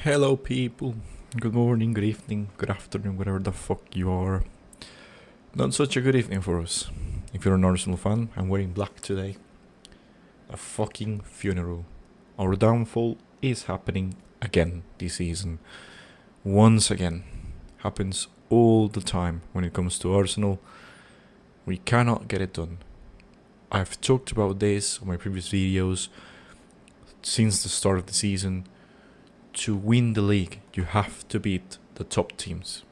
Hello, people. Good morning, good evening, good afternoon, whatever the fuck you are. Not such a good evening for us. If you're an Arsenal fan, I'm wearing black today. A fucking funeral. Our downfall is happening again this season. Once again. Happens all the time when it comes to Arsenal. We cannot get it done. I've talked about this on my previous videos since the start of the season. To win the league, you have to beat the top teams.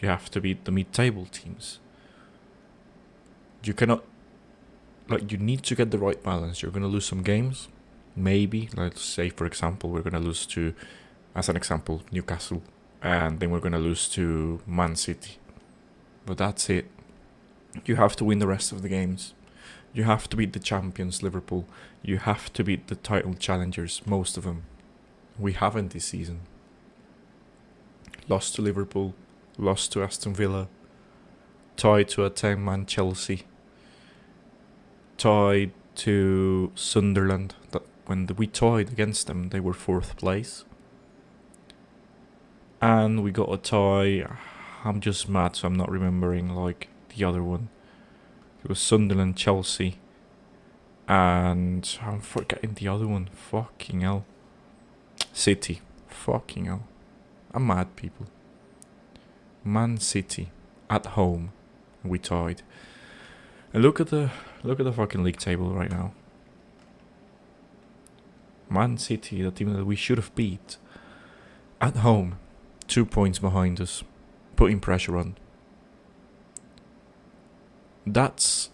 You have to beat the mid-table teams. You cannot, you need to get the right balance. You're going to lose some games. Maybe, let's say, for example, we're going to lose to, as an example, Newcastle. And then we're going to lose to Man City. But that's it. You have to win the rest of the games. You have to beat the champions, Liverpool. You have to beat the title challengers, most of them. We haven't this season. Lost to Liverpool, lost to Aston Villa, tied to a 10-man Chelsea, tied to Sunderland. That when we tied against them, they were 4th place. And we got a tie. I'm just mad, so I'm not remembering the other one. It was Sunderland, Chelsea, and I'm forgetting the other one. Fucking hell. City. Fucking hell. I'm mad, people. Man City at home. We tied. And look at the fucking league table right now. Man City, the team that we should have beat, at home, 2 points behind us, putting pressure on. That's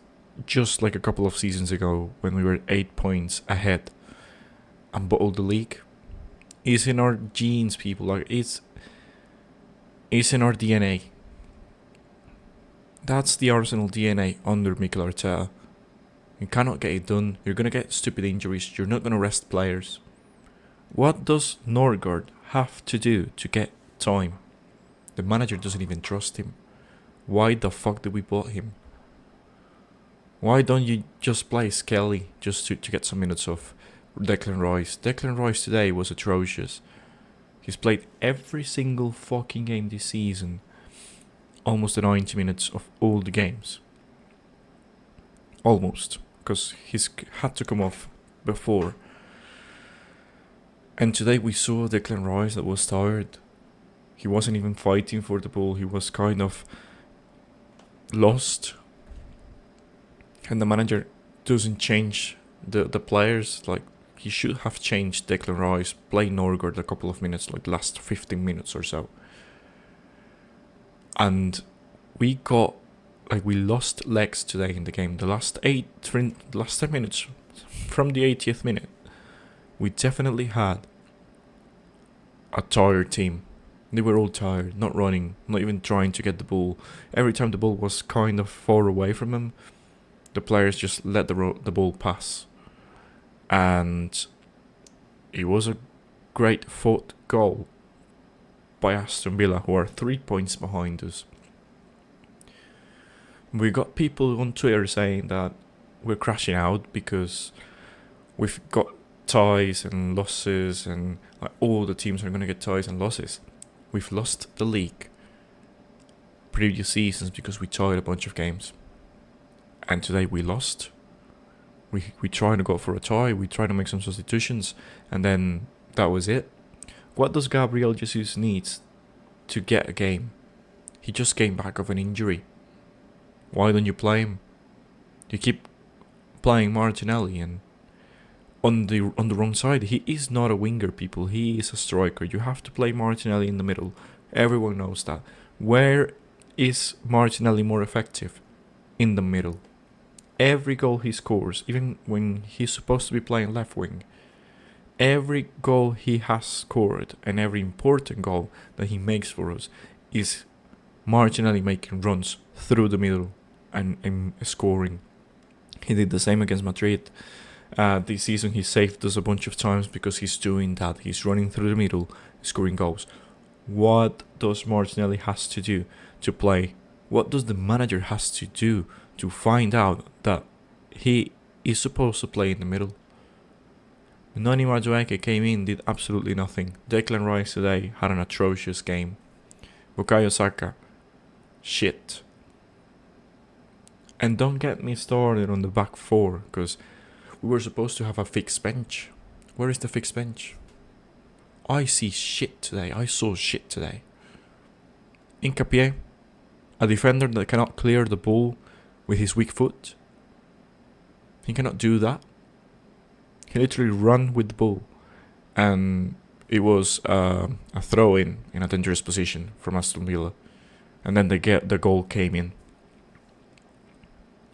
just like a couple of seasons ago when we were 8 points ahead and bottled the league. It's in our genes, people. It's in our DNA. That's the Arsenal DNA under Mikel Arteta. You cannot get it done. You're going to get stupid injuries. You're not going to rest players. What does Norgard have to do to get time? The manager doesn't even trust him. Why the fuck did we bought him? Why don't you just play Skelly just to get some minutes of Declan Rice? Declan Rice today was atrocious. He's played every single fucking game this season. Almost the 90 minutes of all the games. Almost. Because he's had to come off before. And today we saw Declan Rice that was tired. He wasn't even fighting for the ball. He was kind of lost. And the manager doesn't change the players. He should have changed Declan Rice, play Norgard a couple of minutes, last 15 minutes or so. And we lost legs today in the game. The last 10 minutes, from the 80th minute, we definitely had a tired team. They were all tired, not running, not even trying to get the ball. Every time the ball was kind of far away from them, the players just let the ball pass. And it was a great fought goal by Aston Villa, who are 3 points behind us. We got people on Twitter saying that we're crashing out because we've got ties and losses, and all the teams are going to get ties and losses. We've lost the league previous seasons because we tied a bunch of games. And today we lost. We tried to go for a tie. We tried to make some substitutions. And then that was it. What does Gabriel Jesus need to get a game? He just came back of an injury. Why don't you play him? You keep playing Martinelli and on the wrong side. He is not a winger, people. He is a striker. You have to play Martinelli in the middle. Everyone knows that. Where is Martinelli more effective? In the middle. Every goal he scores, even when he's supposed to be playing left wing, every goal he has scored and every important goal that he makes for us is Martinelli making runs through the middle and scoring. He did the same against Madrid. This season he saved us a bunch of times because he's doing that. He's running through the middle, scoring goals. What does Martinelli has to do to play? What does the manager has to do to find out that he is supposed to play in the middle? Noni Madueke came in, did absolutely nothing. Declan Rice today had an atrocious game. Bukayo Saka, shit. And don't get me started on the back four, because we were supposed to have a fixed bench. Where is the fixed bench? I see shit today. I saw shit today. Hincapié, a defender that cannot clear the ball with his weak foot. He cannot do that. He literally ran with the ball, and it was a throw-in in a dangerous position from Aston Villa, and then the goal came in.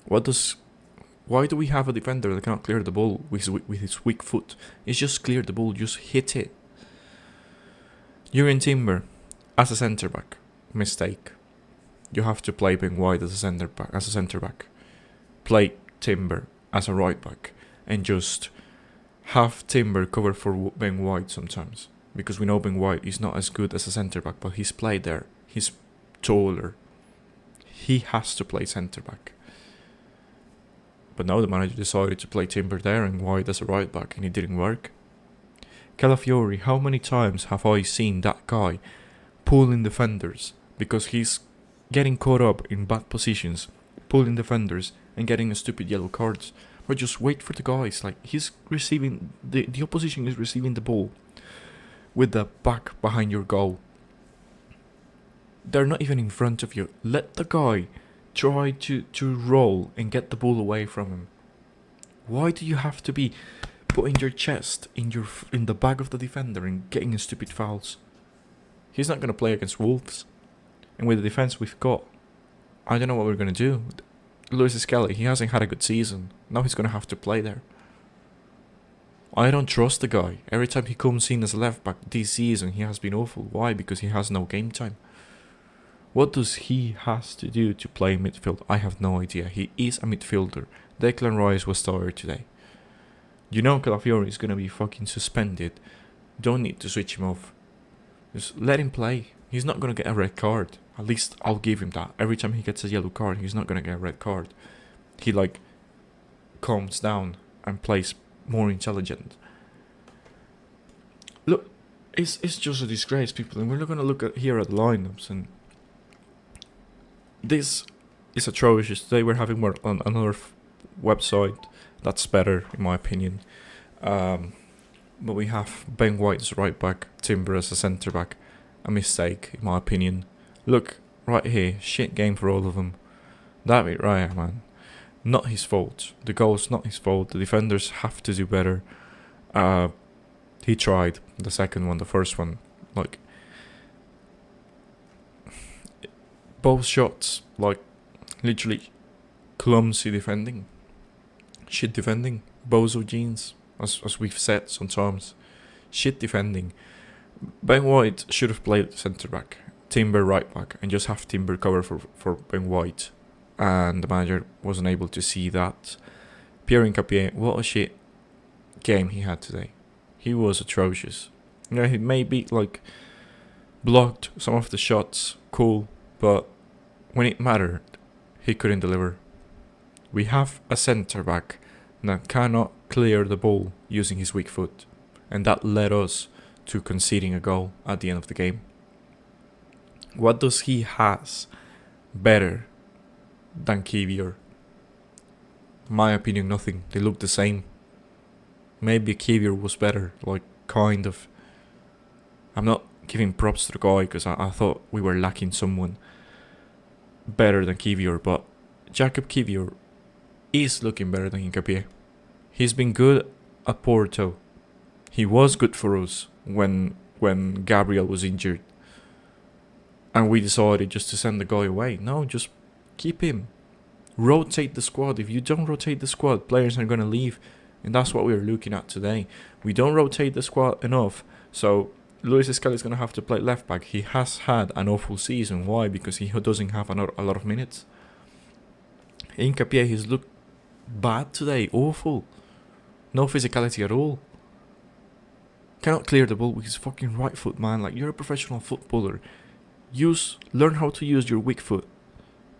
Why do we have a defender that cannot clear the ball with his weak foot? It's just clear the ball, just hit it. Jurrien Timber as a centre back, mistake. You have to play Ben White as a centre back. Play Timber as a right back, and just have Timber cover for Ben White sometimes, because we know Ben White is not as good as a centre back, but he's played there. He's taller. He has to play centre back. But now the manager decided to play Timber there and White as a right back, and it didn't work. Calafiori, how many times have I seen that guy pulling defenders because he's getting caught up in bad positions, pulling defenders and getting a stupid yellow cards? But just wait for the guys. Like, he's receiving the opposition is receiving the ball with the back behind your goal. They're not even in front of you. Let the guy try to roll and get the ball away from him. Why do you have to be putting your chest in the back of the defender and getting stupid fouls? He's not going to play against Wolves, and with the defense we've got, I don't know what we're going to do. Lewis Skelly, he hasn't had a good season. Now he's going to have to play there. I don't trust the guy. Every time he comes in as a left back this season, he has been awful. Why? Because he has no game time. What does he has to do to play midfield? I have no idea. He is a midfielder. Declan Rice was tired today. You know Calafiori is going to be fucking suspended. Don't need to switch him off. Just let him play. He's not going to get a red card. At least I'll give him that. Every time he gets a yellow card, he's not going to get a red card. He calms down and plays more intelligent. Look, it's just a disgrace, people. And we're going to look at here at the lineups, and this is atrocious. Today we're having more on another website that's better, in my opinion. But we have Ben White as right back, Timber as a centre back. A mistake, in my opinion. Look, right here, shit game for all of them. David Raya, man. Not his fault. The goal's not his fault. The defenders have to do better. He tried. The second one, the first one. Both shots, literally clumsy defending. Shit defending. Bozo jeans, as we've said sometimes. Shit defending. Ben White should have played centre back, Timber right back, and just have Timber cover for Ben White. And the manager wasn't able to see that. Pierre Hincapié, what a shit game he had today. He was atrocious. He maybe blocked some of the shots, cool, but when it mattered, he couldn't deliver. We have a centre back that cannot clear the ball using his weak foot, and that led us to conceding a goal at the end of the game. What does he has better than Kiwior? My opinion, nothing. They look the same. Maybe Kiwior was better, kind of. I'm not giving props to the guy because I thought we were lacking someone better than Kiwior, but Jakub Kiwior is looking better than Hincapié. He's been good at Porto. He was good for us when Gabriel was injured. And we decided just to send the guy away. No, just keep him. Rotate the squad. If you don't rotate the squad, players are going to leave. And that's what we're looking at today. We don't rotate the squad enough. So Luis Skelly is going to have to play left back. He has had an awful season. Why? Because he doesn't have a lot of minutes. Hincapié, he's looked bad today. Awful. No physicality at all. Cannot clear the ball with his fucking right foot, man. You're a professional footballer. Learn how to use your weak foot.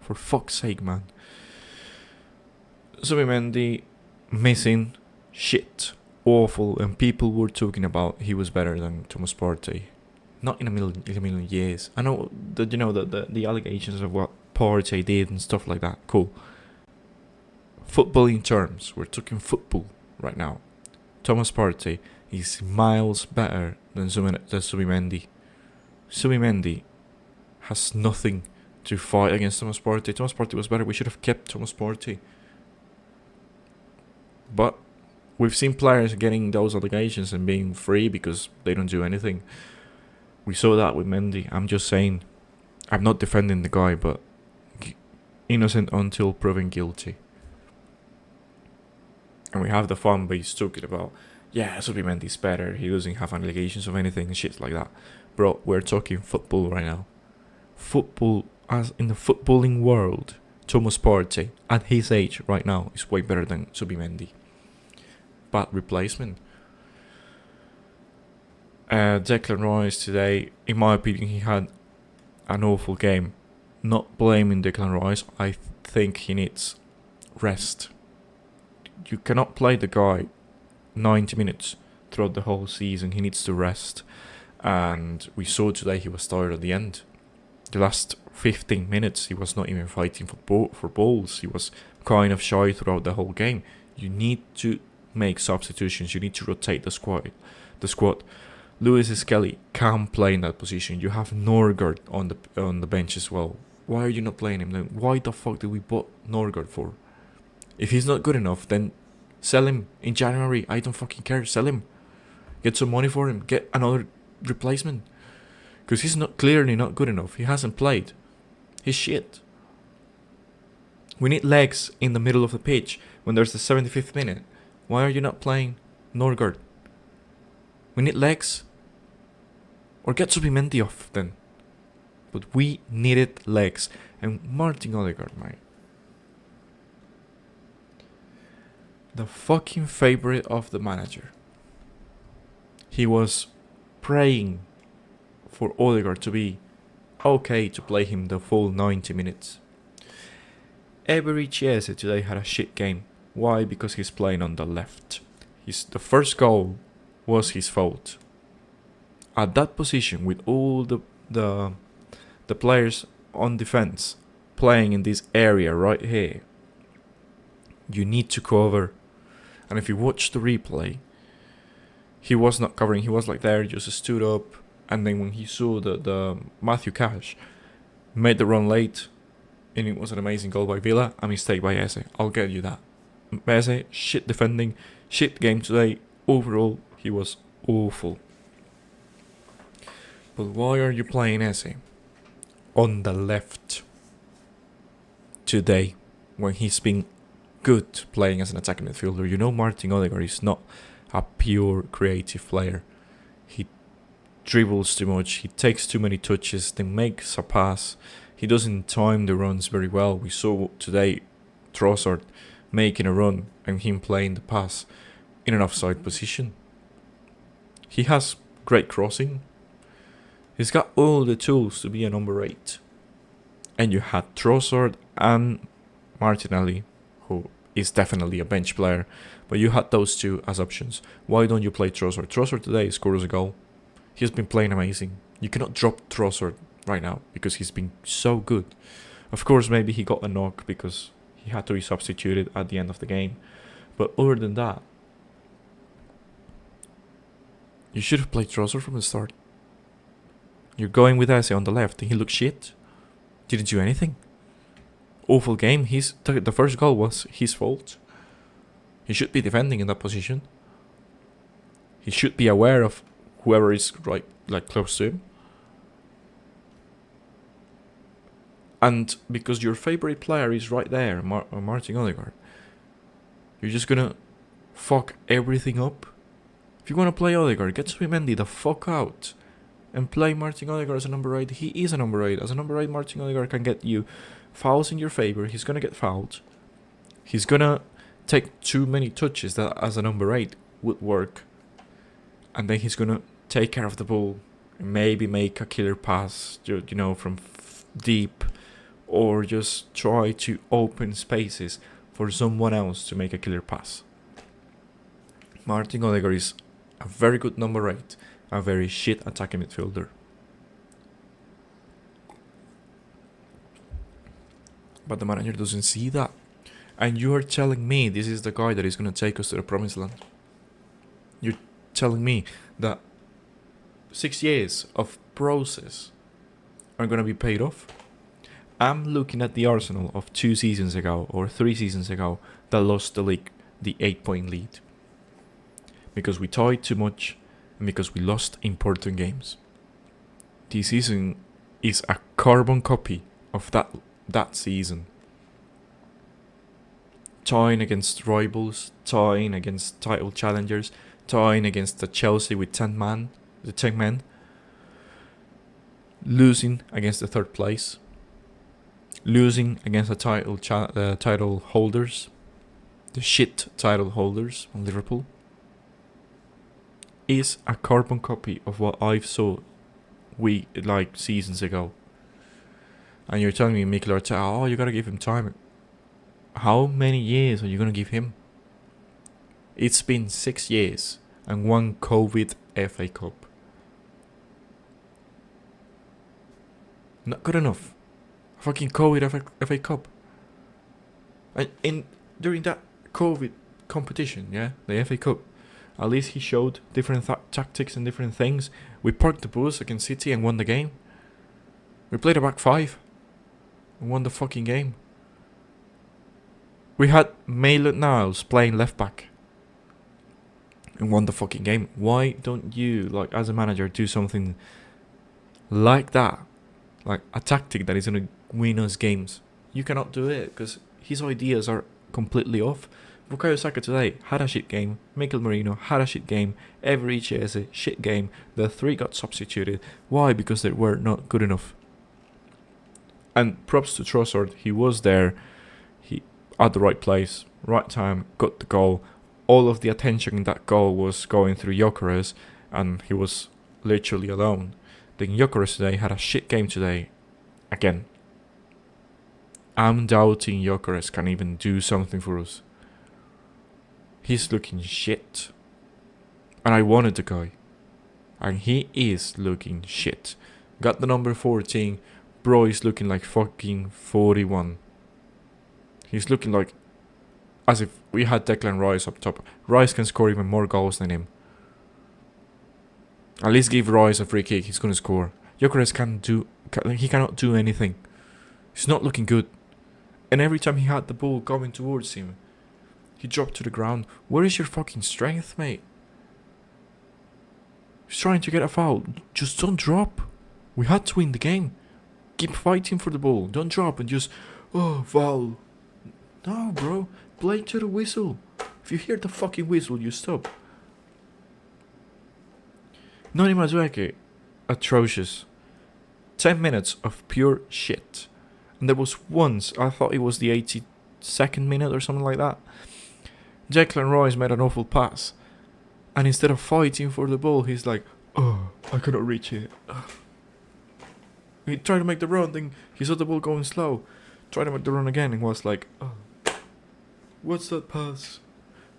For fuck's sake, man. Zubimendi missing shit awful, and people were talking about he was better than Thomas Partey. Not in a million years. I know that the allegations of what Partey did and stuff like that. Cool. Footballing terms, we're talking football right now. Thomas Partey is miles better than Subimendi. Subimendi has nothing to fight against Thomas Partey. Thomas Partey was better. We should have kept Thomas Partey. But we've seen players getting those allegations and being free because they don't do anything. We saw that with Mendy. I'm just saying, I'm not defending the guy, but innocent until proven guilty. And we have the fan base talking about, yeah, Subimendi's better. He doesn't have allegations of anything and shit like that. Bro, we're talking football right now. Football, as in the footballing world, Thomas Partey, at his age right now, is way better than Subimendi. Bad replacement. Declan Rice today, in my opinion, he had an awful game. Not blaming Declan Rice, I think he needs rest. You cannot play the guy 90 minutes throughout the whole season. He needs to rest. And we saw today he was tired at the end. The last 15 minutes, he was not even fighting for balls. He was kind of shy throughout the whole game. You need to make substitutions. You need to rotate the squad. Lewis Skelly can't play in that position. You have Norgard on the bench as well. Why are you not playing him then? Why the fuck did we bought Norgard for? If he's not good enough, then sell him in January. I don't fucking care. Sell him. Get some money for him. Get another replacement. Because he's clearly not good enough. He hasn't played. He's shit. We need legs in the middle of the pitch when there's the 75th minute. Why are you not playing Norgard? We need legs. Or get Subimendi off then. But we needed legs. And Martin Odegaard, mate. The fucking favorite of the manager. He was praying for Odegaard to be okay to play him the full 90 minutes. Ebery Chiesa today had a shit game. Why? Because he's playing on the left. The first goal was his fault. At that position, with all the players on defense playing in this area right here, you need to cover. And if you watch the replay, he was not covering. He was like there, just stood up. And then when he saw the Matthew Cash made the run late, and it was an amazing goal by Villa, a mistake by Eze. I'll get you that. Eze, shit defending, shit game today. Overall, he was awful. But why are you playing Eze on the left today when he's been good playing as an attacking midfielder? You know Martin Odegaard is not a pure creative player. He dribbles too much, he takes too many touches, then makes a pass. He doesn't time the runs very well. We saw today Trossard making a run and him playing the pass in an offside position. He has great crossing. He's got all the tools to be a number 8. And you had Trossard and Martinelli, who is definitely a bench player, but you had those two as options. Why don't you play Trossard? Trossard today scores a goal. He's been playing amazing. You cannot drop Trossard right now because he's been so good. Of course, maybe he got a knock because he had to be substituted at the end of the game. But other than that, you should have played Trossard from the start. You're going with Eze on the left and he looked shit. Didn't do anything. Awful game. The first goal was his fault. He should be defending in that position. He should be aware of whoever is right, like close to him. And because your favorite player is right there, Martin Odegaard, you're just gonna fuck everything up. If you wanna play Odegaard, get Subimendi the fuck out and play Martin Odegaard as a number 8. He is a number 8. As a number 8, Martin Odegaard can get you fouls in your favor. He's gonna get fouled. He's gonna take too many touches that as a number 8 would work. And then he's gonna take care of the ball and maybe make a killer pass, from deep, or just try to open spaces for someone else to make a killer pass. Martin Odegaard is a very good number 8, a very shit attacking midfielder. But the manager doesn't see that. And you are telling me this is the guy that is going to take us to the promised land. You're telling me that 6 years of process are going to be paid off. I'm looking at the Arsenal of 2 seasons ago or 3 seasons ago that lost the league, the 8-point lead. Because we tied too much and because we lost important games. This season is a carbon copy of that season. Tying against rivals, tying against title challengers, tying against the Chelsea with 10 men, losing against the 3rd place, losing against the title holders, the shit title holders on Liverpool, is a carbon copy of what I saw seasons ago. And you're telling me Mikel Arteta, you gotta give him time. How many years are you gonna give him? It's been 6 years and 1 COVID FA Cup. Not good enough. Fucking COVID FA Cup. And during that COVID competition, the FA Cup, at least he showed different tactics and different things. We parked the bus against City and won the game. We played a back 5 and won the fucking game. We had Maitland-Niles playing left back and won the fucking game. Why don't you, as a manager, do something like that? Like a tactic that is going to win us games. You cannot do it because his ideas are completely off. Bukayo Saka today had a shit game. Mikel Merino had a shit game. Every has a shit game. The 3 got substituted. Why? Because they were not good enough. And props to Trossard. He was there. He at the right place, right time, got the goal. All of the attention in that goal was going through Gyökeres, and he was literally alone. Then Gyökeres today had a shit game today. Again. I'm doubting Gyökeres can even do something for us. He's looking shit. And I wanted the guy. And he is looking shit. Got the number 14. Bro is looking like fucking 41. He's looking like as if we had Declan Rice up top. Rice can score even more goals than him. At least give Rice a free kick. He's going to score. Gyökeres he cannot do anything. He's not looking good. And every time he had the ball coming towards him, he dropped to the ground. Where is your fucking strength, mate? He's trying to get a foul. Just don't drop. We had to win the game. Keep fighting for the ball. Don't drop and just, foul. No, bro. Play to the whistle. If you hear the fucking whistle, you stop. Noni Madueke, atrocious. 10 minutes of pure shit. And there was once, I thought it was the 82nd minute or something like that. Declan Rice made an awful pass. And instead of fighting for the ball, he's like, I cannot reach it. He tried to make the run, then he saw the ball going slow. Tried to make the run again and was like, what's that pass?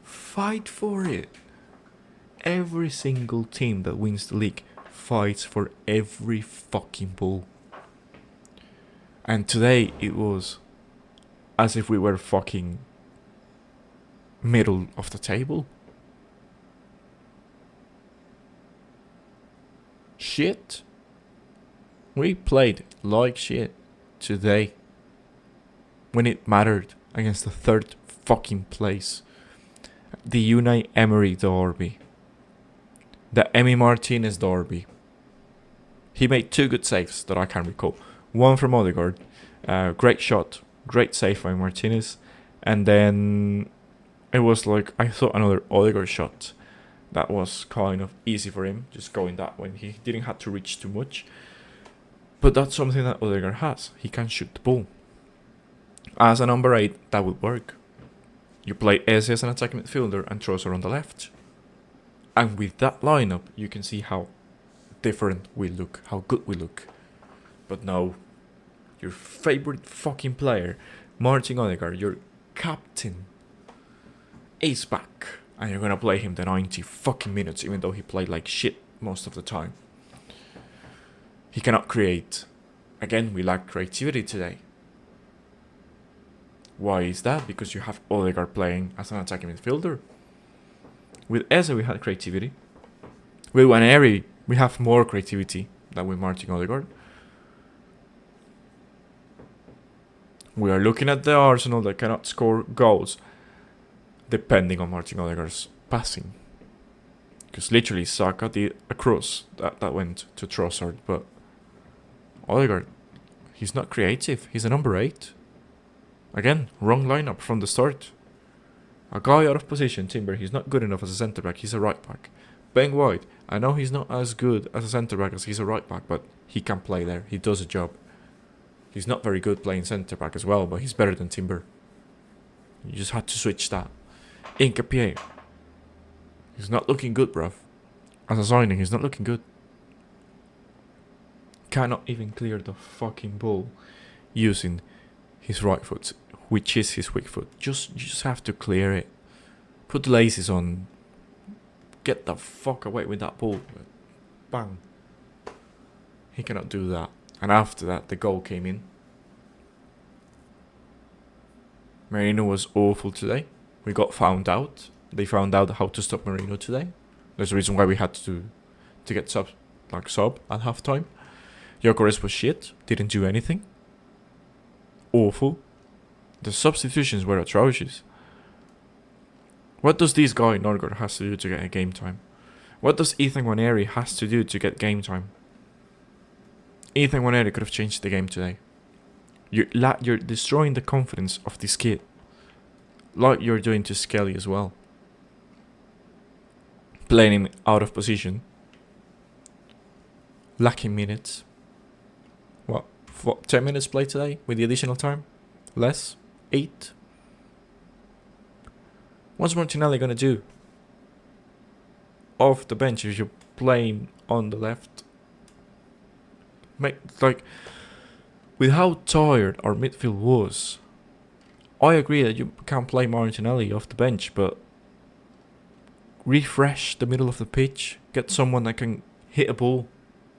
Fight for it. Every single team that wins the league fights for every fucking ball. And today it was as if we were fucking middle of the table. Shit. We played like shit today. When it mattered against the 3rd fucking place. The Unai Emery derby. The Emi Martinez derby. He made 2 good saves that I can recall. One from Odegaard. Great shot. Great save by Martinez. And then it was like, I thought another Odegaard shot. That was kind of easy for him. Just going that way. He didn't have to reach too much. But that's something that Odegaard has. He can shoot the ball. As a number 8, that would work. You play Eze as an attacking midfielder and Trossard on the left. And with that lineup, you can see how different we look, how good we look. But no, your favorite fucking player, Martin Odegaard, your captain, is back. And you're gonna play him the 90 fucking minutes, even though he played like shit most of the time. He cannot create. Again, we lack creativity today. Why is that? Because you have Odegaard playing as an attacking midfielder. With Eze, we had creativity. With Waneri, we have more creativity than with Martin Odegaard. We are looking at the Arsenal that cannot score goals depending on Martin Odegaard's passing. Because literally Saka did a cross that went to Trossard, but Odegaard, he's not creative. He's a number 8. Again, wrong lineup from the start. A guy out of position, Timber, he's not good enough as a centre-back. He's a right-back. Ben White, I know he's not as good as a centre-back as he's a right-back, but he can play there. He does a job. He's not very good playing centre-back as well, but he's better than Timber. You just had to switch that. Nketiah, he's not looking good, bruv. As a signing, he's not looking good. Cannot even clear the fucking ball using his right foot, which is his weak foot. You just have to clear it. Put the laces on. Get the fuck away with that ball. Bang. He cannot do that. And after that, the goal came in. Merino was awful today. We got found out. They found out how to stop Merino today. There's a reason why we had to get sub at halftime. Gyökeres was shit. Didn't do anything. Awful. The substitutions were atrocious. What does this guy Norgard has to do to get a game time? What does Ethan Waneri has to do to get game time? Ethan Waneri could have changed the game today. You're destroying the confidence of this kid. Like you're doing to Skelly as well. Playing him out of position. Lacking minutes. What 10 minutes play today with the additional time? Less? 8? What's Martinelli gonna do? Off the bench if you're playing on the left. With how tired our midfield was, I agree that you can't play Martinelli off the bench, but refresh the middle of the pitch. Get someone that can hit a ball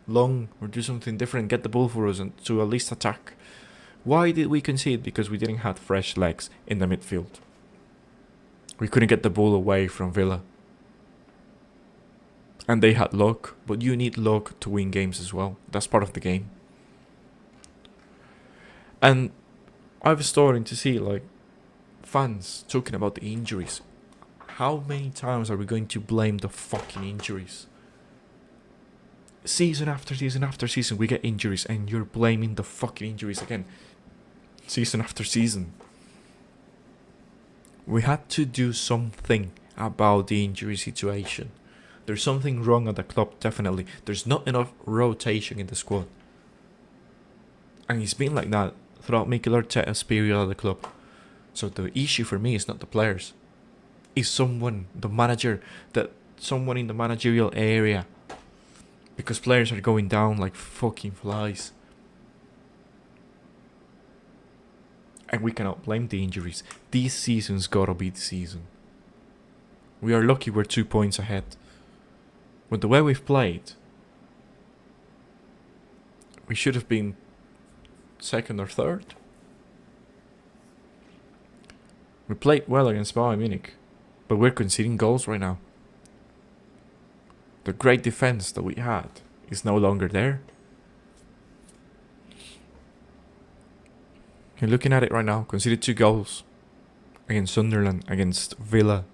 long or do something different. Get the ball for us and to at least attack. Why did we concede? Because we didn't have fresh legs in the midfield. We couldn't get the ball away from Villa. And they had luck, but you need luck to win games as well. That's part of the game. And I was starting to see fans talking about the injuries. How many times are we going to blame the fucking injuries? Season after season after season we get injuries and you're blaming the fucking injuries again. Season after season. We had to do something about the injury situation. There's something wrong at the club, definitely. There's not enough rotation in the squad. And it's been like that throughout Mikel Arteta's period at the club. So the issue for me is not the players. It's someone in the managerial area. Because players are going down like fucking flies. And we cannot blame the injuries. This season's gotta be the season. We are lucky we're 2 points ahead. With the way we've played, we should have been second or third. We played well against Bayern Munich, but we're conceding goals right now. The great defense that we had is no longer there. You're looking at it right now. Conceded 2 goals against Sunderland, against Villa,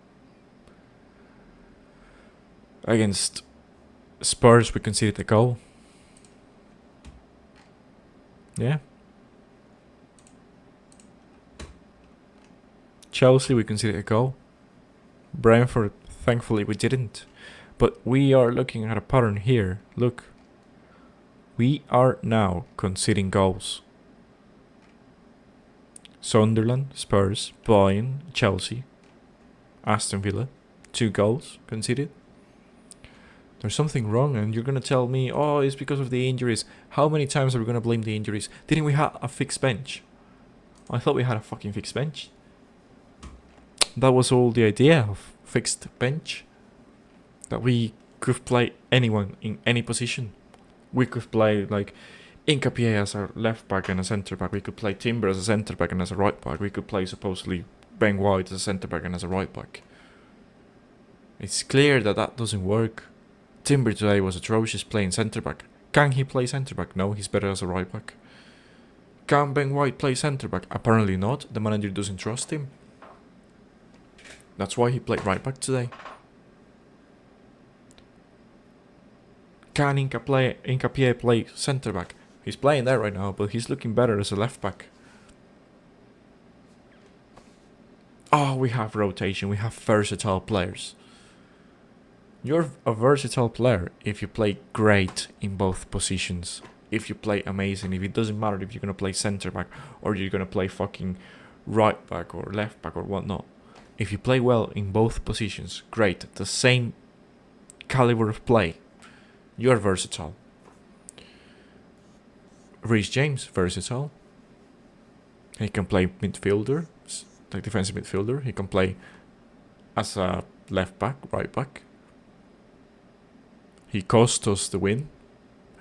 against Spurs. We conceded a goal. Yeah. Chelsea, we conceded a goal. Brentford, thankfully, we didn't. But we are looking at a pattern here. Look. We are now conceding goals. Sunderland, Spurs, Bayern, Chelsea, Aston Villa. 2 goals conceded. There's something wrong and you're going to tell me, oh, it's because of the injuries. How many times are we going to blame the injuries? Didn't we have a fixed bench? I thought we had a fucking fixed bench. That was all the idea of fixed bench that we could play anyone in any position. We could play like Hincapié as a left back and a centre back. We could play Timber as a centre back and as a right back. We could play supposedly Ben White as a centre back and as a right back. It's clear that that doesn't work. Timber today was atrocious playing centre back. Can he play centre back? No, he's better as a right back. Can Ben White play centre back? Apparently not. The manager doesn't trust him. That's why he played right back today. Can Hincapié play centre back? He's playing there right now, but he's looking better as a left back. Oh, we have rotation. We have versatile players. You're a versatile player if you play great in both positions. If you play amazing. If it doesn't matter if you're going to play centre back or you're going to play fucking right back or left back or whatnot. If you play well in both positions, great. The same caliber of play. You're versatile. Reece James, versatile. He can play midfielder, like defensive midfielder. He can play as a left back, right back. He cost us the win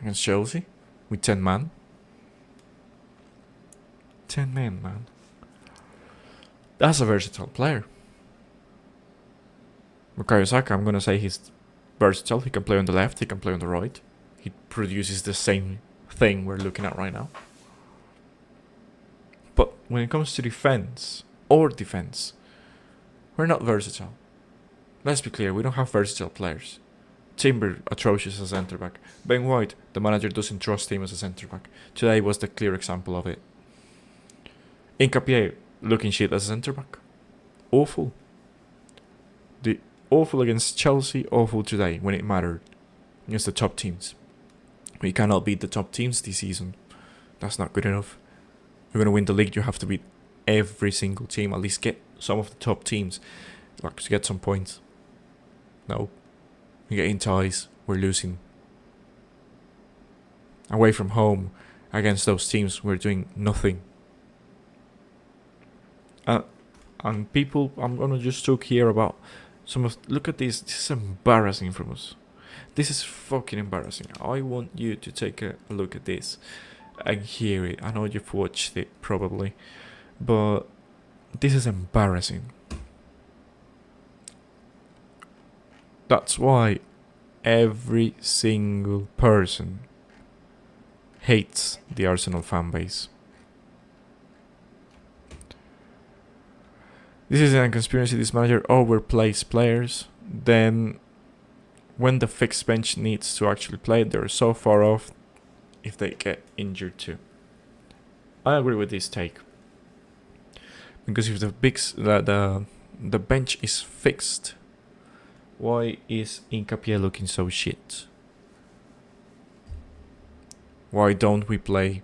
against Chelsea with 10 man. 10 men, man. That's a versatile player. Bukayo Saka, I'm going to say he's versatile. He can play on the left, he can play on the right. He produces the same thing we're looking at right now. But when it comes to defense, we're not versatile. Let's be clear, we don't have versatile players. Timber, atrocious as a centre back. Ben White, the manager doesn't trust him as a centre back. Today was the clear example of it. Hincapié, looking shit as a centre back. Awful. Awful against Chelsea, awful today when it mattered. Against the top teams. We cannot beat the top teams this season. That's not good enough. If you're going to win the league, you have to beat every single team. At least get some of the top teams. Like to get some points. No. We're getting ties. We're losing. Away from home, against those teams, we're doing nothing. And people, I'm going to just talk here about look at this. This is embarrassing from us. This is fucking embarrassing. I want you to take a look at this and hear it. I know you've watched it probably, but this is embarrassing. That's why every single person hates the Arsenal fan base. This is a conspiracy. This manager overplays players. Then, when the fixed bench needs to actually play, they're so far off if they get injured too. I agree with this take. Because if the bench is fixed, why is Hincapié looking so shit? Why don't we play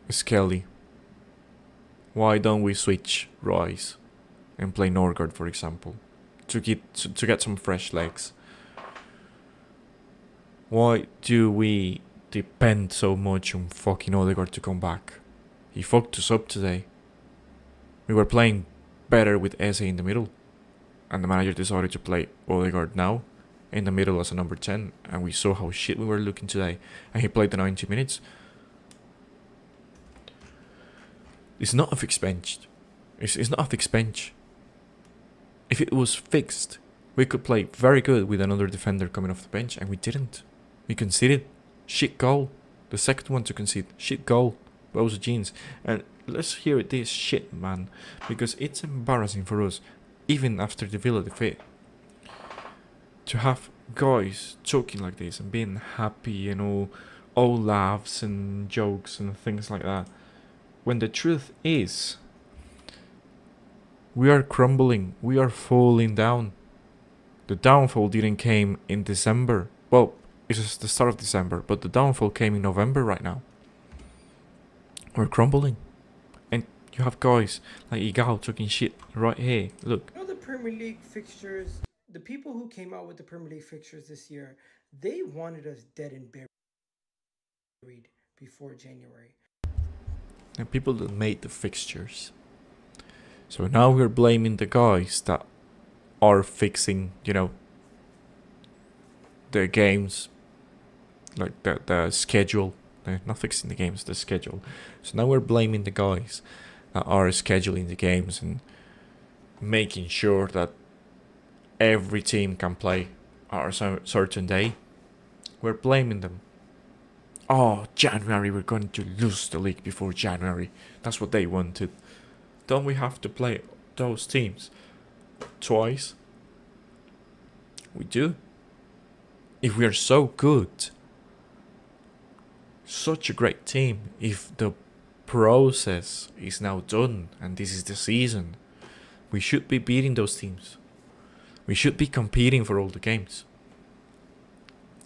Skelly? Why don't we switch Rice and play Norgard, for example, to get some fresh legs? Why do we depend so much on fucking Odegaard to come back? He fucked us up today. We were playing better with Eze in the middle, and the manager decided to play Odegaard now in the middle as a number 10, and we saw how shit we were looking today, and he played the 90 minutes. It's not a fixed bench. It's not a fixed bench. If it was fixed, we could play very good with another defender coming off the bench, and we didn't. We conceded shit goal. The second one to concede shit goal. Those are jeans. And let's hear this shit, man, because it's embarrassing for us, even after the Villa defeat, to have guys talking like this and being happy and all laughs and jokes and things like that, when the truth is, we are crumbling. We are falling down. The downfall didn't came in December. Well, it was the start of December, but the downfall came in November right now. We're crumbling. And you have guys like Igao talking shit right here. Look. You know the Premier League fixtures, the people who came out with the Premier League fixtures this year, they wanted us dead and buried before January. And people that made the fixtures. So now we're blaming the guys that are fixing, the games, like the schedule. They're not fixing the games, the schedule. So now we're blaming the guys that are scheduling the games and making sure that every team can play at a certain day. We're blaming them. Oh, January, we're going to lose the league before January. That's what they wanted. Don't we have to play those teams twice? We do. If we are so good, such a great team, if the process is now done and this is the season, we should be beating those teams. We should be competing for all the games.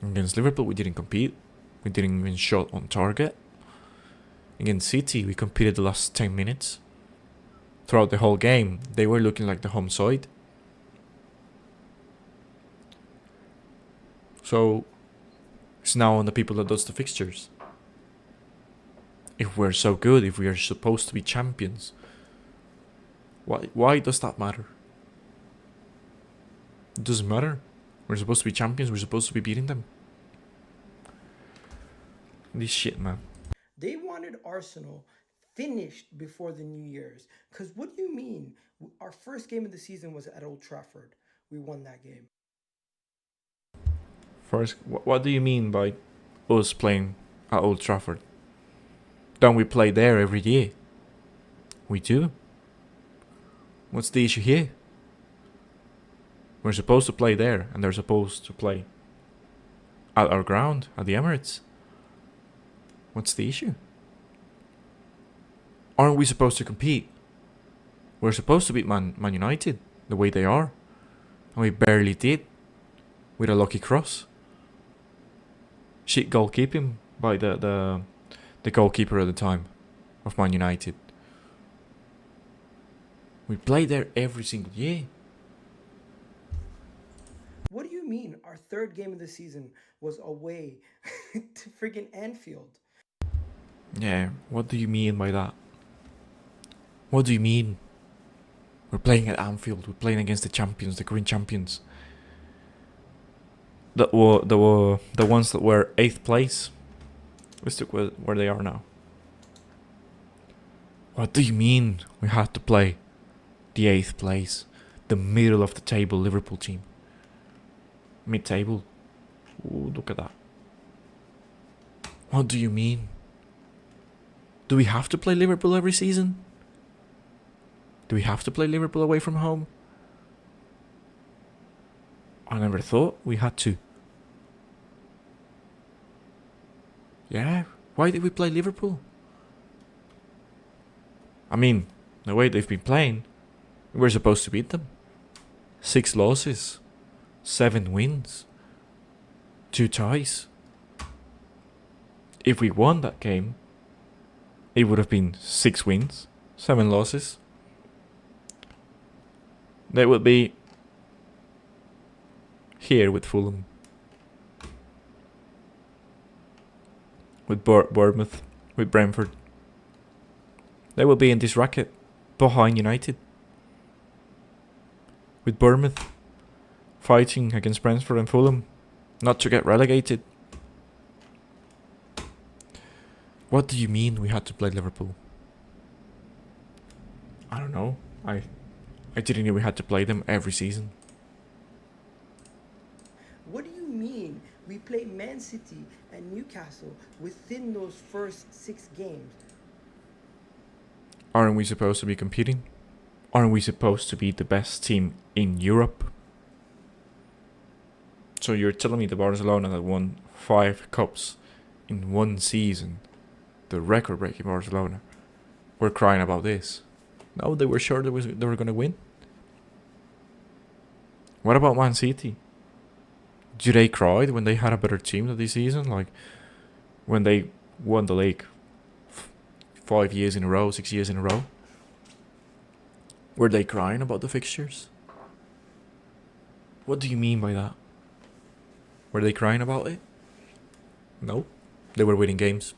Against Liverpool, we didn't compete. We didn't even shot on target. Against City, we competed the last 10 minutes. Throughout the whole game, they were looking like the home side. So, it's now on the people that does the fixtures. If we're so good, if we are supposed to be champions, why does that matter? It doesn't matter. We're supposed to be champions. We're supposed to be beating them. This shit, man. They wanted Arsenal finished before the New Year's. Because what do you mean? Our first game of the season was at Old Trafford. We won that game. First, what do you mean by us playing at Old Trafford? Don't we play there every year? We do. What's the issue here? We're supposed to play there, and they're supposed to play at our ground, at the Emirates. What's the issue? Aren't we supposed to compete? We're supposed to beat Man United the way they are. And we barely did. With a lucky cross. Shit goalkeeping by the goalkeeper at the time of Man United. We play there every single year. What do you mean our third game of the season was away to friggin' Anfield? Yeah, what do you mean by that? What do you mean? We're playing at Anfield. We're playing against the champions, the current champions. The ones that were 8th place. Let's look where they are now. What do you mean we had to play the 8th place? The middle of the table Liverpool team. Mid-table. Ooh, look at that. What do you mean? Do we have to play Liverpool every season? Do we have to play Liverpool away from home? I never thought we had to. Yeah, why did we play Liverpool? I mean, the way they've been playing, we're supposed to beat them. 6 losses, 7 wins, 2 ties. If we won that game, it would have been 6 wins, 7 losses. They would be here with Fulham, with Bournemouth, with Brentford. They will be in this racket behind United, with Bournemouth fighting against Brentford and Fulham not to get relegated. What do you mean we had to play Liverpool? I don't know. I didn't know we had to play them every season. What do you mean we play Man City and Newcastle within those first 6 games? Aren't we supposed to be competing? Aren't we supposed to be the best team in Europe? So you're telling me the Barcelona that won 5 cups in one season, the record-breaking Barcelona, were crying about this? No, they were sure they were going to win. What about Man City? Did they cry when they had a better team this season? Like when they won the league 5 years in a row, 6 years in a row? Were they crying about the fixtures? What do you mean by that? Were they crying about it? No. They were winning games.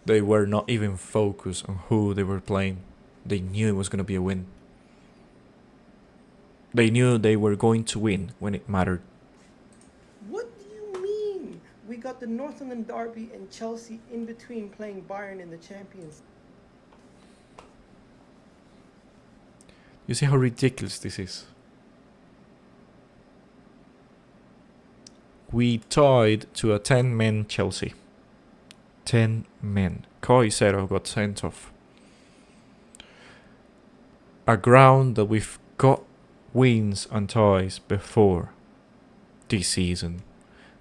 They were not even focused on who they were playing. They knew it was going to be a win. They knew they were going to win when it mattered. What do you mean? We got the North London Derby and Chelsea in between playing Bayern in the Champions. You see how ridiculous this is? We tied to a 10-man Chelsea. 10 men. Caicedo got sent off. A ground that we've got wins and ties before this season.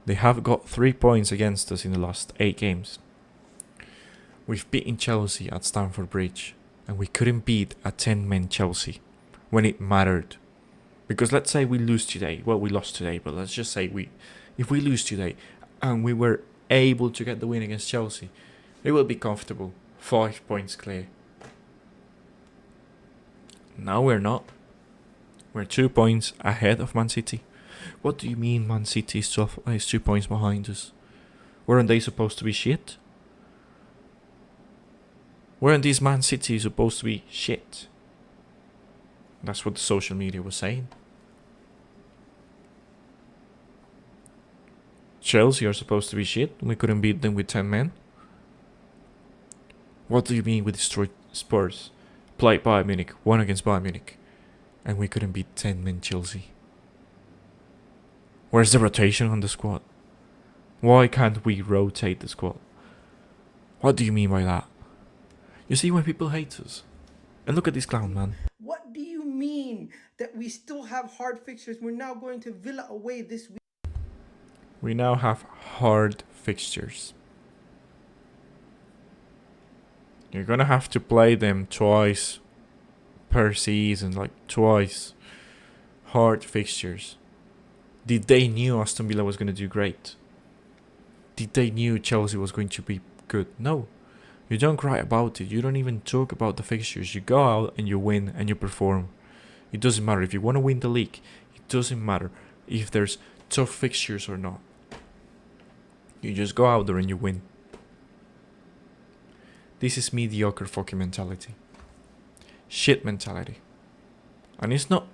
They have got 3 points against us in the last 8 games. We've beaten Chelsea at Stamford Bridge, and we couldn't beat a 10-man Chelsea when it mattered. Because let's say we lose today. Well, we lost today, but let's just say if we lose today and we were able to get the win against Chelsea, it will be comfortable. 5 points clear. Now we're not. We're 2 points ahead of Man City. What do you mean Man City is 2 points behind us? Weren't they supposed to be shit? Weren't these Man City supposed to be shit? That's what the social media was saying. Chelsea are supposed to be shit. We couldn't beat them with 10 men. What do you mean we destroyed Spurs? Played Bayern Munich, won against Bayern Munich, and we couldn't beat 10 men Chelsea. Where's the rotation on the squad? Why can't we rotate the squad? What do you mean by that? You see why people hate us? And look at this clown, man. What do you mean that we still have hard fixtures? We're now going to Villa away this week. We now have hard fixtures. You're gonna have to play them twice per season, like twice. Hard fixtures. Did they knew Aston Villa was gonna do great? Did they knew Chelsea was going to be good? No. You don't cry about it. You don't even talk about the fixtures. You go out and you win and you perform. It doesn't matter if you want to win the league. It doesn't matter if there's tough fixtures or not. You just go out there and you win. This is mediocre fucking mentality. Shit mentality. And it's not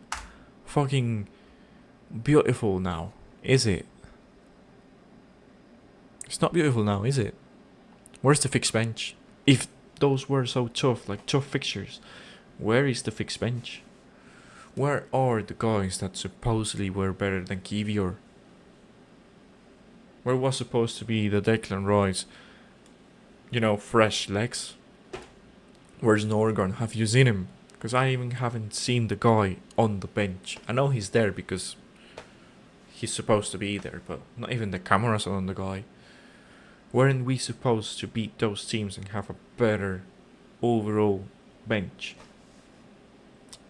fucking beautiful now, is it? It's not beautiful now, is it? Where's the fixed bench? If those were so tough, like tough fixtures, where is the fixed bench? Where are the guys that supposedly were better than Kivior? Where was supposed to be the Declan Rice, fresh legs? Where's Norgon? Have you seen him? Because I even haven't seen the guy on the bench. I know he's there because he's supposed to be there, but not even the cameras are on the guy. Weren't we supposed to beat those teams and have a better overall bench?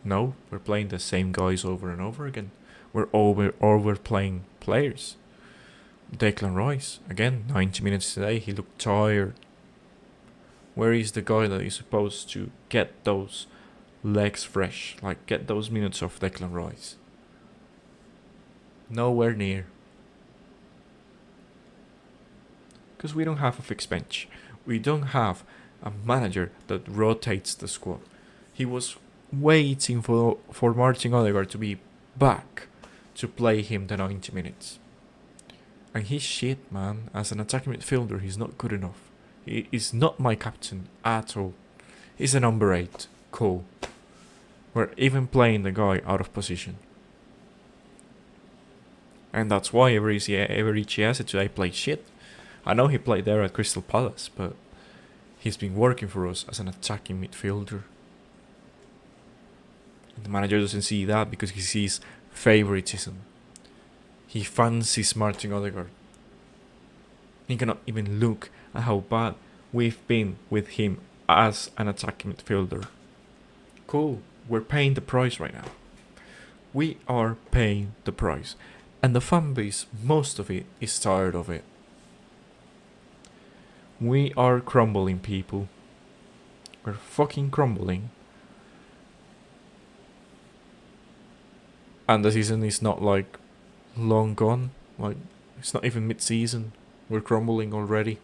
No, we're playing the same guys over and over again. We're overplaying players. Declan Rice, again, 90 minutes today, he looked tired. Where is the guy that is supposed to get those legs fresh, like get those minutes of Declan Rice? Nowhere near. Because we don't have a fixed bench. We don't have a manager that rotates the squad. He was waiting for Martin Odegaard to be back to play him the 90 minutes. And he's shit, man. As an attacking midfielder, he's not good enough. He is not my captain at all. He's a number 8. Cool. We're even playing the guy out of position. And that's why Eberechi Eze today played shit. I know he played there at Crystal Palace, but he's been working for us as an attacking midfielder. The manager doesn't see that because he sees favoritism. He fancies Martin Odegaard. He cannot even look at how bad we've been with him as an attacking midfielder. Cool, we're paying the price right now. We are paying the price. And the fan base, most of it, is tired of it. We are crumbling, people. We're fucking crumbling. And the season is not like long gone. Like, it's not even mid-season. We're crumbling already.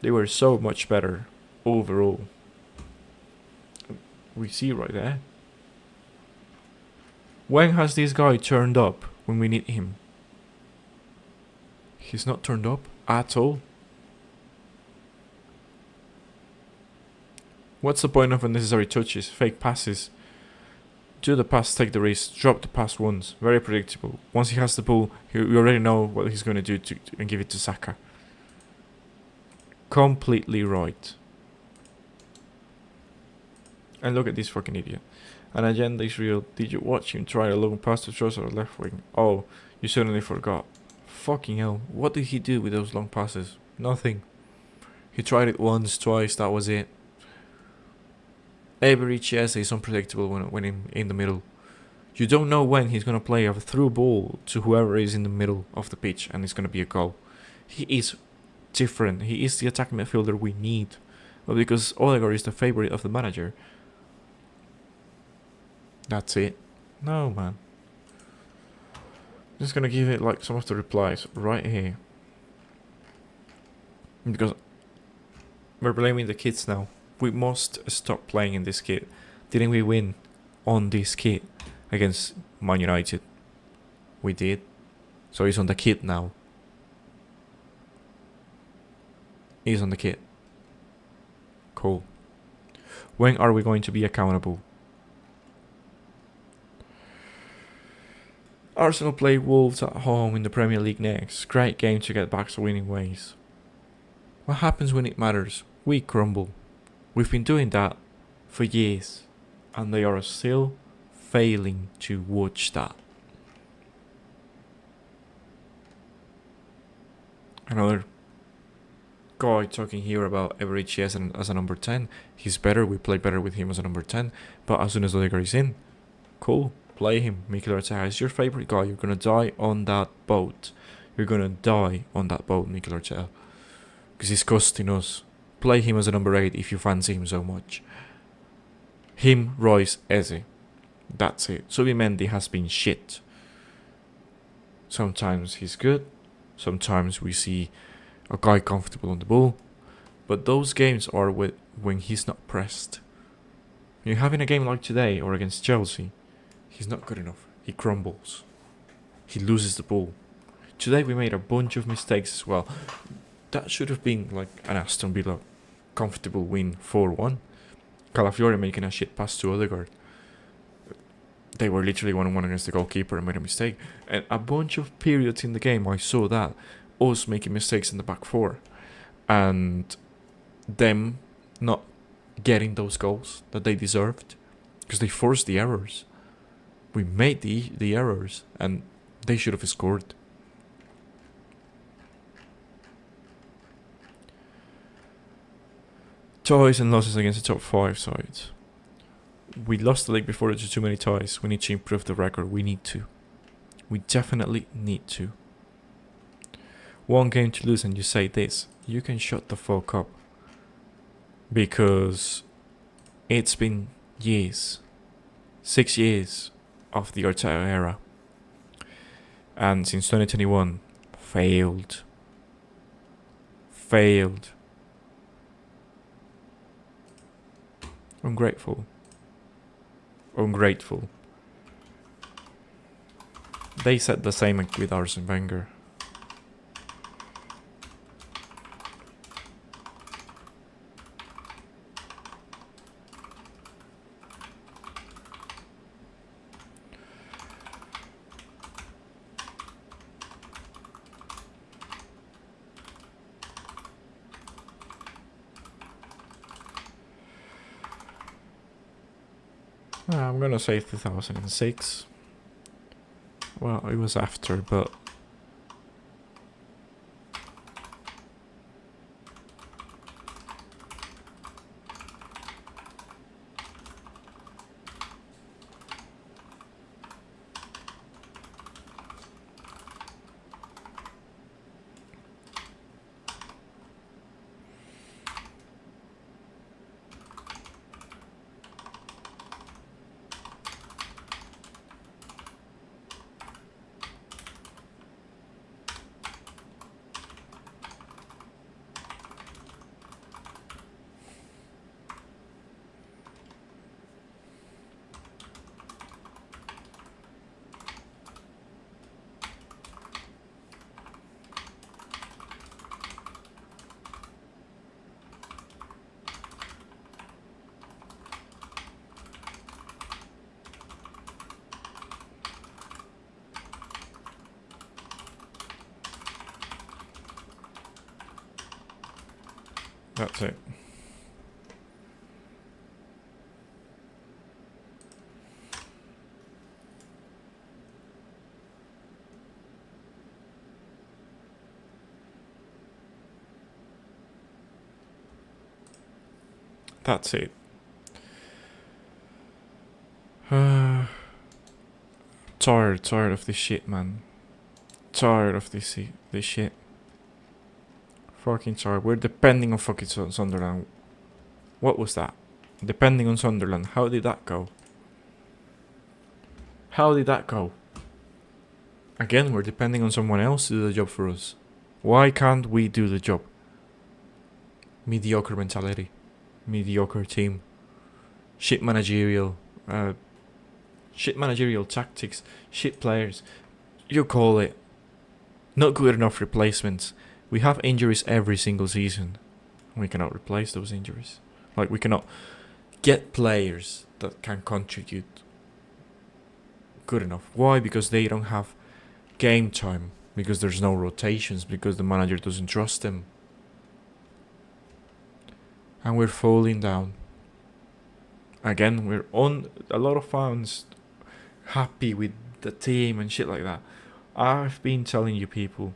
They were so much better overall. We see right there. When has this guy turned up when we need him? He's not turned up at all. What's the point of unnecessary touches, fake passes? Do the pass, take the risk, drop the pass once. Very predictable. Once he has the ball, you already know what he's going to do and give it to Saka. Completely right. And look at this fucking idiot. An agenda is real. Did you watch him try a long pass to Trossard left wing? Oh, you suddenly forgot. Fucking hell. What did he do with those long passes? Nothing. He tried it once, twice, that was it. Every Chiesa is unpredictable when in the middle. You don't know when he's going to play a through ball to whoever is in the middle of the pitch and it's going to be a goal. He is different. He is the attacking midfielder we need. But because Odegaard is the favorite of the manager, that's it. No, man. I'm just going to give it like some of the replies right here. Because we're blaming the kids now. We must stop playing in this kit. Didn't we win on this kit against Man United? We did. So he's on the kit now. He's on the kit. Cool. When are we going to be accountable? Arsenal play Wolves at home in the Premier League next. Great game to get back to winning ways. What happens when it matters? We crumble. We've been doing that for years, and they are still failing to watch that. Another guy talking here about Everett as a number 10. He's better, we play better with him as a number 10, but as soon as Odegaard is in, cool, play him. Mikel Arteta is your favourite guy. You're going to die on that boat. You're going to die on that boat, Mikel Arteta, because he's costing us. Play him as a number 8 if you fancy him so much. Him, Royce, Eze. That's it. Subimendi has been shit. Sometimes he's good. Sometimes we see a guy comfortable on the ball. But those games are when he's not pressed. When you're having a game like today or against Chelsea, he's not good enough. He crumbles. He loses the ball. Today we made a bunch of mistakes as well. That should have been like an Aston Villa comfortable win 4-1. Calafiori making a shit pass to Odegaard. They were literally 1-1 against the goalkeeper and made a mistake. And a bunch of periods in the game I saw that. Us making mistakes in the back four. And them not getting those goals that they deserved. Because they forced the errors. We made the errors and they should have scored. Ties and losses against the top 5 sides. We lost the league before due to too many ties. We need to improve the record. We need to. We definitely need to. One game to lose and you say this. You can shut the fuck up. Because it's been years. 6 years of the Arteta era. And since 2021, failed. Ungrateful. They said the same with Arsene Wenger. I'm gonna say 2006. Well, it was after, but That's it. That's it. Tired of this shit, man. Tired of this shit. Fucking tired. We're depending on fucking Sunderland. What was that? Depending on Sunderland. How did that go? How did that go? Again, we're depending on someone else to do the job for us. Why can't we do the job? Mediocre mentality. Mediocre team. Shit managerial tactics. Shit players. You call it. Not good enough replacements. We have injuries every single season. We cannot replace those injuries. Like, we cannot get players that can contribute good enough. Why? Because they don't have game time. Because there's no rotations. Because the manager doesn't trust them. And we're falling down. Again, we're on a lot of fans happy with the team and shit like that. I've been telling you people,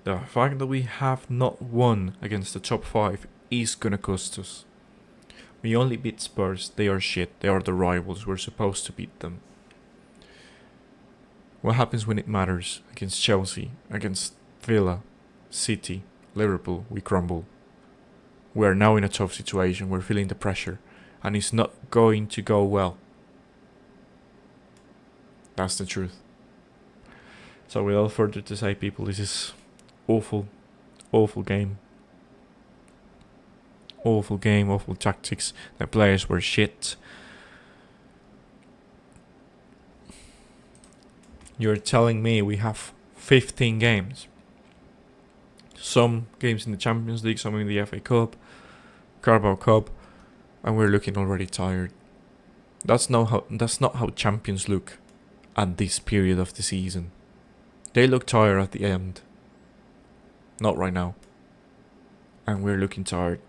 the fact that we have not won against the top 5 is gonna cost us. We only beat Spurs. They are shit. They are the rivals. We're supposed to beat them. What happens when it matters? Against Chelsea, against Villa, City, Liverpool, we crumble. We're now in a tough situation. We're feeling the pressure. And it's not going to go well. That's the truth. So without further to say, people, this is awful. Awful game. Awful game, awful tactics. The players were shit. You're telling me we have 15 games. Some games in the Champions League, some in the FA Cup, Carabao Cup, and we're looking already tired. That's not how champions look at this period of the season. They look tired at the end. Not right now. And we're looking tired.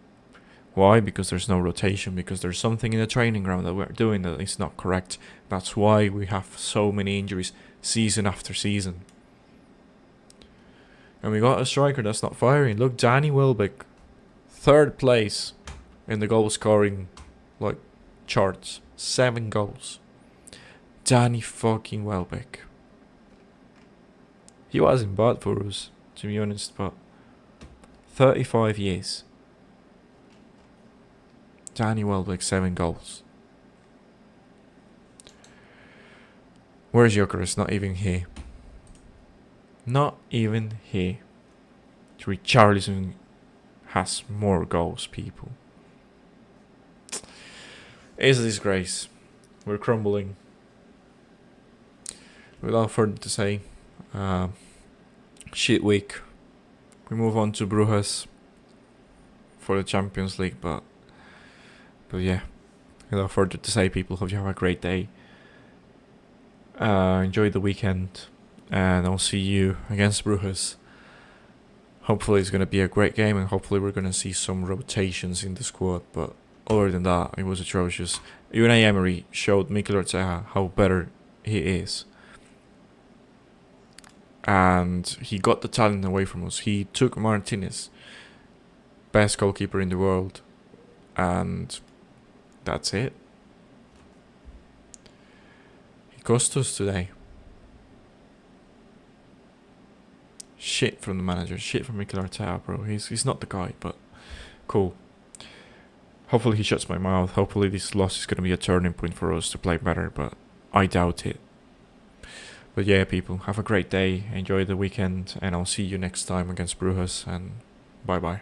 Why? Because there's no rotation, because there's something in the training ground that we're doing that is not correct. That's why we have so many injuries season after season. And we got a striker that's not firing. Look, Danny Welbeck, 3rd place in the goal scoring charts. 7 goals. Danny fucking Welbeck. He wasn't bad for us, to be honest, but 35 years. Danny Welbeck, 7 goals. Where's Gyökeres? Not even here. Not even here. Richarlison has more goals, people. It's a disgrace. We're crumbling. Without further to say, shit week. We move on to Bruges for the Champions League, but yeah. Without further to say, people, hope you have a great day. Enjoy the weekend. And I'll see you against Bruges. Hopefully it's going to be a great game, and hopefully we're going to see some rotations in the squad. But other than that, it was atrocious. Unai Emery showed Mikel Arteta how better he is. And he got the talent away from us. He took Martinez, best goalkeeper in the world. And that's it. He cost us today. Shit from the manager, shit from Mikel Arteta, bro. He's not the guy, but cool. Hopefully he shuts my mouth. Hopefully this loss is going to be a turning point for us to play better, but I doubt it. But yeah, people, have a great day. Enjoy the weekend, and I'll see you next time against Bruges, and bye-bye.